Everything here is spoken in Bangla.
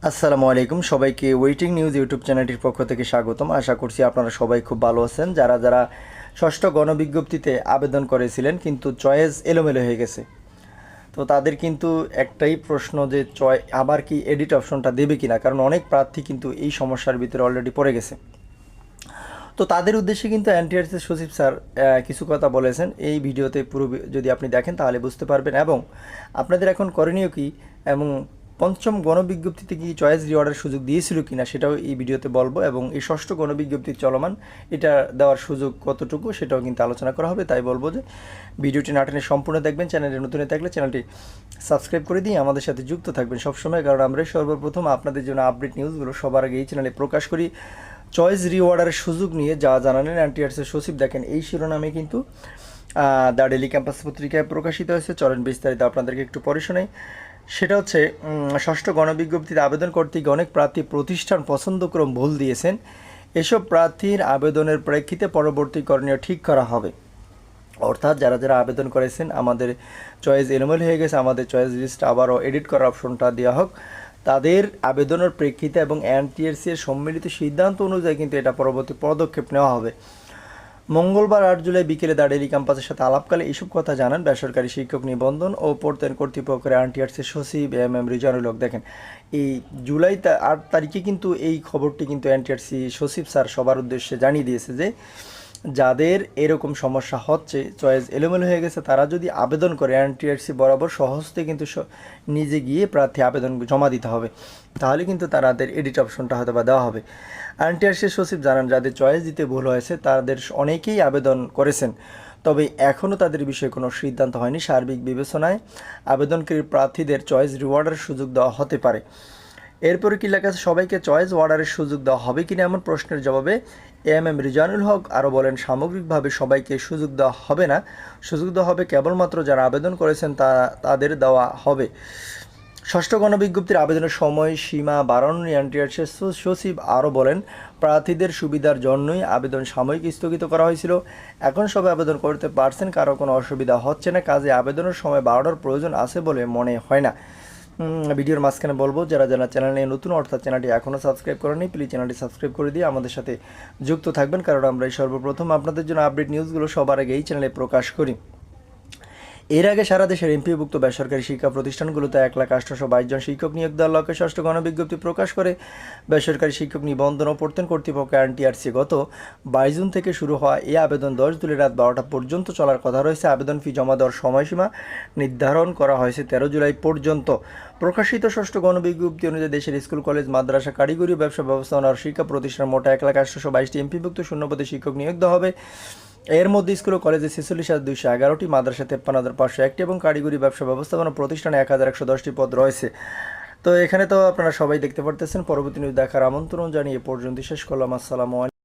আসসালামু আলাইকুম সবাইকে ওয়েটিং নিউজ ইউটিউব চ্যানেলটির পক্ষ থেকে স্বাগতম। আশা করছি আপনারা সবাই খুব ভালো আছেন। যারা যারা ষষ্ঠ গণবিজ্ঞপ্তিতে আবেদন করেছিলেন কিন্তু চয়েস এলোমেলো হয়ে গেছে, তো তাদের কিন্তু একটাই প্রশ্ন যে আবার কি এডিট অপশনটা দেবে কিনা, কারণ অনেক প্রার্থী কিন্তু এই সমস্যার ভিতরে অলরেডি পড়ে গেছে। তো তাদের উদ্দেশ্যে কিন্তু এনটিআরসি সচিব স্যার কিছু কথা বলেছেন। এই ভিডিওতে পুরো যদি আপনি দেখেন তাহলে বুঝতে পারবেন, এবং আপনাদের এখন করণীয় কী এবং পঞ্চম গণবিজ্ঞপ্তিতে কি চয়েস রিওয়ার্ডের সুযোগ দিয়েছিল কিনা সেটাও এই ভিডিওতে বলবো, এবং এই ষষ্ঠ গণবিজ্ঞপ্তি চলমান এটা দেওয়ার সুযোগ কতটুকু সেটাও কিন্তু আলোচনা করা হবে। তাই বলবো যে ভিডিওটি না টেনে সম্পূর্ণ দেখবেন। চ্যানেলে নতুন থাকলে চ্যানেলটি সাবস্ক্রাইব করে দিয়ে আমাদের সাথে যুক্ত থাকবেন সবসময়, কারণ আমরা সর্বপ্রথম আপনাদের জন্য আপডেট নিউজগুলো সবার আগে এই চ্যানেলে প্রকাশ করি। চয়েস রিওয়ার্ডের সুযোগ নিয়ে যা জানালেন এনটিআরসির সচিব, দেখেন এই শিরোনামে কিন্তু দ্য ডেলি ক্যাম্পাস পত্রিকায় প্রকাশিত হয়েছে। চলেন বিস্তারিত আপনাদেরকে একটু পড়ে শোনাই। সেটা হচ্ছে ষষ্ঠ গণবিজ্ঞপ্তিতে আবেদন করতে গিয়ে অনেক প্রার্থী প্রতিষ্ঠান পছন্দক্রম ভুল দিয়েছেন। এসব প্রার্থীর আবেদনের প্রেক্ষিতে পরবর্তী করণীয় ঠিক করা হবে। অর্থাৎ যারা যারা আবেদন করেছেন, আমাদের চয়েস এলোমেলো হয়ে গেছে, আমাদের চয়েস লিস্ট আবারও এডিট করার অপশনটা দেওয়া হোক। তাদের আবেদনের প্রেক্ষিতে এবং এনটিআরসি এর সম্মিলিত সিদ্ধান্ত অনুযায়ী কিন্তু এটা পরবর্তী পদক্ষেপ নেওয়া হবে। মঙ্গলবার 8 জুলাই বিকেলে দ্য ডেইলি ক্যাম্পাসের সাথে আলাপকালে এইসব কথা জানান বেসরকারি শিক্ষক নিবন্ধন ও প্রত্যয়ন কর্তৃপক্ষের এনটিআরসির সচিব এম রিজানুল হক। দেখেন এই জুলাই 8 তারিখে কিন্তু এই খবরটি কিন্তু এনটিআরসি সচিব স্যার সবার উদ্দেশ্যে জানিয়ে দিয়েছে যে যাদের এরকম সমস্যা হচ্ছে, চয়েস এলোমেলো হয়ে গেছে, তারা যদি আবেদন করে এনটিআরসি বরাবর সহজতে কিন্তু নিজে গিয়ে প্রার্থী আবেদন জমা দিতে হবে, তাহলে কিন্তু তাদের এডিট অপশনটা হয়তো বা দেওয়া হবে। এনটিআরসির সচিব জানান যাদের চয়েস দিতে ভুল হয়েছে তাদের অনেকেই আবেদন করেছেন, তবে এখনও তাদের বিষয়ে কোনো সিদ্ধান্ত হয়নি। সার্বিক বিবেচনায় আবেদনকারী প্রার্থীদের চয়েস রিওয়ার্ডের সুযোগ দেওয়া হতে পারে। এরপরে কি লেখা আছে, সবাইকে চয়েস ওয়ার্ডারের সুযোগ দেওয়া হবে কিনা এমন প্রশ্নের জবাবে এম রিজানুল হক আরও বলেন, সামগ্রিকভাবে সবাইকে সুযোগ দেওয়া হবে না, সুযোগ দেওয়া হবে কেবলমাত্র যারা আবেদন করেছেন তাদের দেওয়া হবে। ষষ্ঠ গণবিজ্ঞপ্তির আবেদনের সময় সীমা বাড়ানোর এনটিআরসির সচিব আরও বলেন, প্রার্থীদের সুবিধার জন্যই আবেদন সাময়িক স্থগিত করা হয়েছিল। এখন সবাই আবেদন করতে পারছেন, কারো কোনো অসুবিধা হচ্ছে না, কাজে আবেদনের সময় বাড়ানোর প্রয়োজন আছে বলে মনে হয় না। ভিডিওর মাঝখানে বলবো, যারা যারা চ্যানেলে নতুন অর্থাৎ চ্যানেলটি এখনও সাবস্ক্রাইব করেনি, প্লিজ চ্যানেলটি সাবস্ক্রাইব করে দিয়ে আমাদের সাথে যুক্ত থাকবেন, কারণ আমরা এই সর্বপ্রথম আপনাদের জন্য আপডেট নিউজগুলো সবার আগে এই চ্যানেলে প্রকাশ করি। এর আগে সারা দেশের এমপিওভুক্ত বেসরকারি শিক্ষা প্রতিষ্ঠানগুলোতে 1,18,22 জন শিক্ষক নিয়োগ দেওয়ার লক্ষ্যে ষষ্ঠ গণবিজ্ঞপ্তি প্রকাশ করে বেসরকারি শিক্ষক নিবন্ধন ও প্রত্যয়ন কর্তৃপক্ষ এনটিআরসি। গত 22 জুন থেকে শুরু হওয়া এই আবেদন 10 জুলাই রাত 12টা পর্যন্ত চলার কথা রয়েছে। আবেদন ফি জমা দেওয়ার সময়সীমা নির্ধারণ করা হয়েছে 13 জুলাই পর্যন্ত। প্রকাশিত ষষ্ঠ গণবিজ্ঞপ্তি অনুযায়ী দেশের স্কুল, কলেজ, মাদ্রাসা, কারিগরি ব্যবসা ব্যবস্থাপনার শিক্ষা প্রতিষ্ঠান মোট 1,18,22টি এমপিভুক্ত শূন্যপদে শিক্ষক নিয়োগ দেওয়া হবে। এর মধ্যে স্কুল ও কলেজে 46,211টি, মাদ্রাসা 53,501টি এবং কারিগরি ব্যবসা ব্যবস্থাপনা প্রতিষ্ঠানে 1,110টি পদ রয়েছে। তো এখানে তো আপনারা সবাই দেখতে পারতেছেন। পরবর্তী নিউজ দেখার আমন্ত্রণ জানিয়ে পর্যন্ত শেষ করলাম। আসসালামু আলাইকুম।